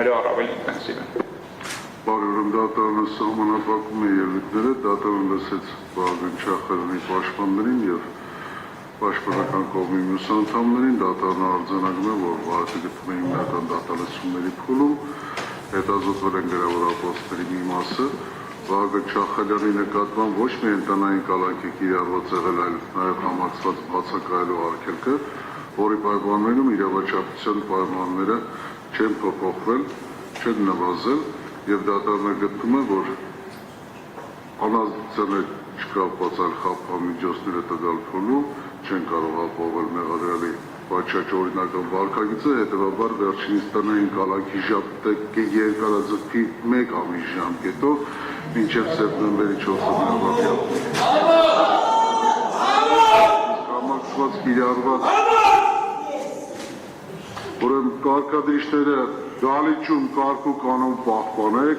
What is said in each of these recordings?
Առավել ինտենսիվ են։ Բարերում դատարանը սահմանափակում է ելույթները, դատարանը լսեց Վահագն Չախարյանի պաշտպաններին և պաշտպանական կողմի մյուս անդամներին, դատարանը արձանագրում է, որ վարակը գտնվում է հիմնական դատալեցումների փուլում, հետազոտվել են գրավոր ապացույցների մի մասը, Վահագն Չախարյանի նկատմամբ ոչ միայն տնային կալանք է կիրառված եղել, այլ նաև համակցված բացակայելու արգելքը, որի պայմաններում իրավաչափության պայմանները չեն փոփոխվել, չեն նվազել և դատարանը գտնում է, որ անազդեցության հետ չկապված այլ խաբկանմիջոցները տվյալ փուլում չեն կարող ապահովել մեղադրյալի պատշաճ օրինական վարքագիծը, հետևաբար վերջինիս տնային կալանքի ժամկետը երկարաձգվի 1 ամիս ժամկետով մինչև սեպտեմբերի 4-ը համակցված կիրառված ուրեմն կարգադրիչները դալիճում կարգ ու կանոն պահպանեք,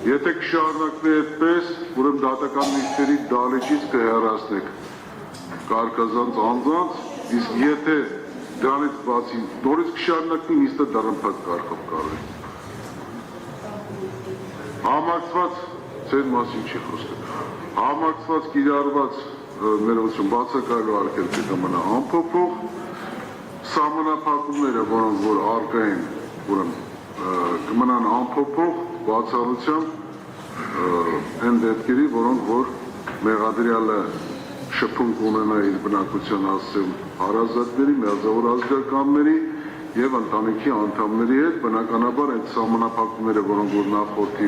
եթե կշարունակվի այդպես, ուրեմն դատական նիստերի դալիճից կհեռացնեք կարգազանց անձանց, իսկ եթե դրանից բացի նորից կշարունակվի, նիստը դռնփակ կարգով կարվի։ Համակցված, ձեր մասին չի խոսքը, համակցված կիրառված ներողություն բացակայելու արգելքը կմնա անփոփոխ, սահմանափակումները, որոնք որ առկա են, կմնան անփոփոխ բացառությամբ այն դեպքերի, որոնք որ մեղադրյալը շփում կունենա իր բնակության հասցեում հարազատների, մերձավոր ազգականների և ընտանիքի անդամների հետ, բնականաբար այդ սահմանափակումները, որոնք որ նախորդի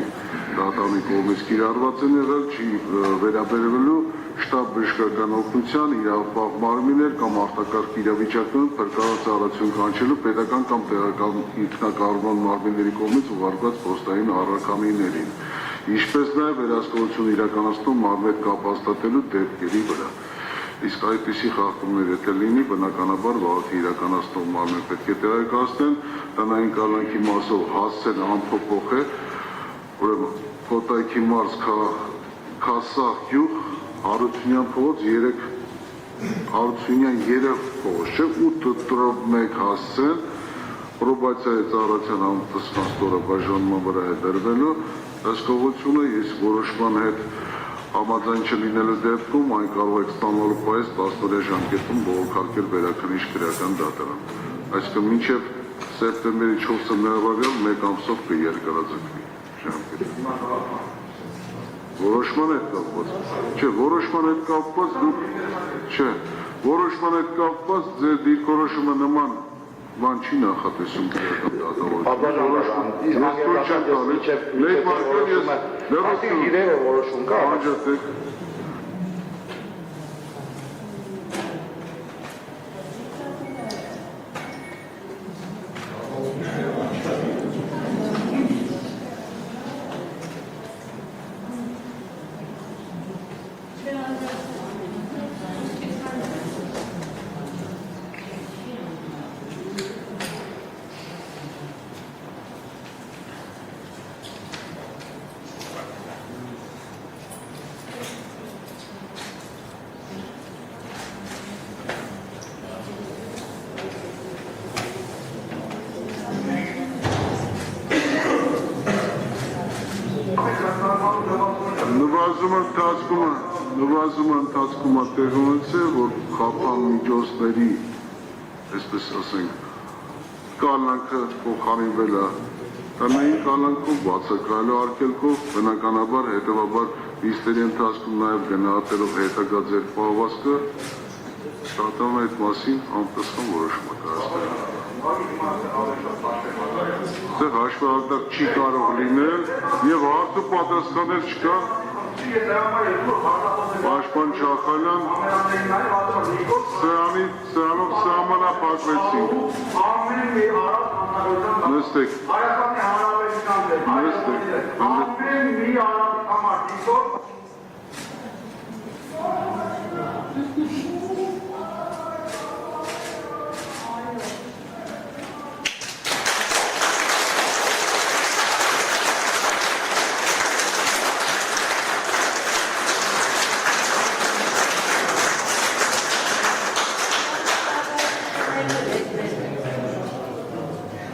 դատարանի կողմից կիրառված են եղել, չի վերաբերվելու շտապ բժշկական օգնության, իրավապահ մարմիններ կամ արտակարգ իրավիճակներում փրկարար ծառայություն կանչելու պետական կամ տեղական ինքնակառավարման մարմինների կողմից ուղարկված փոստային առաքամիներին, ինչպես նաև վերահսկողություն իրականացնում մարմնի հետ կապ հաստատելու դեպքերի վրա։ Իսկ այդպիսի խախտումներ եթե լինի, բնականաբար վարակը իրականացնող մարմինը պետք է տեղեկացնեն, տնային կալանքի մասով հասցեն անփոփոխ է, ուրեմն Կոտայքի մարզ Քասախ գյուղ Հարությունյան փողոց 8-1 հասցեն, պրոբացիայի ծառայության համապատասխան ստորը բաժանման վրա է դրվելու, հսկողությունը ես որոշման հետ համաձայն չլինելու դեպքում այն կարող է ստանալու պայս 10 օրյա ժամկետում բողոքարկել վերաքննիչ քրեական դատարան։ Այսինքն մինչև սեպտեմբերի 4-ը ներառյալ 1 ամսով կերկարաձգվի ժամկետը։ Որոշման հետ կապված, չէ, որոշման հետ կապված դուք, չէ, որոշման հետ կապված ձեր դիրքորոշումը նման բան չի նախատեսում քրեական դատավորություն։ Նվազումը ընթացքում տեղի ունեցել, որ խաբկանմիջոցների, այսպես ասենք, կալանքը փոխարինվել է տնային կալանքով, բացակայելու արգելքով, բնականաբար հետևաբար նիստերի ընթացքում նաև գնահատելով հետագա ձեռքպահվածքը, դատարանը այդ մասին համապատասխան որոշում է կայացնել։ Այդտեղ հաշվարկակ չի կարող լինել և հարցը պատասխանել չկա։ Պաշտպան Չախալյան սրանով սահմանափակվեցինք։ Նստեք։ Նստեք։